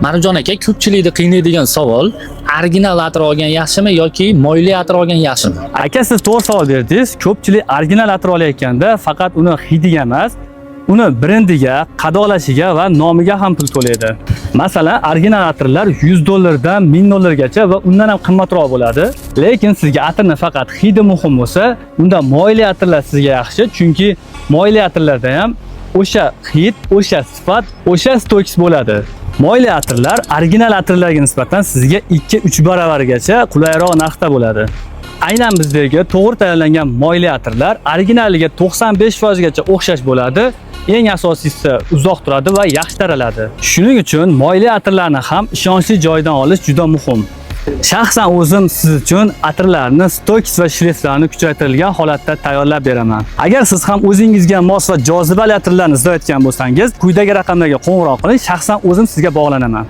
Marjon aka, ko'pchilikni qiynaydigan savol, original atir olgan yaxshimi yoki moyli atir olgan yaxshimi? Aka, siz to'g'ri savol berdingiz. Ko'pchilik original atir olayotganda faqat uni hidiga emas, uni brendiga, qadoqlashiga va nomiga ham pul to'laydi. Masalan, original atirlar $100 dan $1000 va undan ham qimmatroq bo'ladi. Lekin sizga atirni faqat hidi muhim bo'lsa, unda moyli atirlar sizga yaxshi, chunki moyli atirlarda ham o'sha hid, o'sha sifat, o'sha stoyks bo'ladi. Moyli atirlar original atirlarga nisbatan sizga 2-3 baravargacha qulayroq narxda bo'ladi. Aynan bizdagi to'g'ri tayyorlangan moyli atirlar originaliga 95% gacha o'xshash bo'ladi. Eng asosiysi uzoq turadi va yaxshi taraladi. Shuning uchun moyli atirlarni ham ishonchli joydan olish juda muhim. Shaxsan o'zim siz uchun atirlarni stoyks va shriflarni kuchaytirilgan holatda tayyorlab beraman. Agar siz ham o'zingizga mos va jozibali atirlarni izlayotgan bo'lsangiz, quyidagi raqamlarga qo'ng'iroq qiling, shaxsan o'zim sizga bog'lanaman.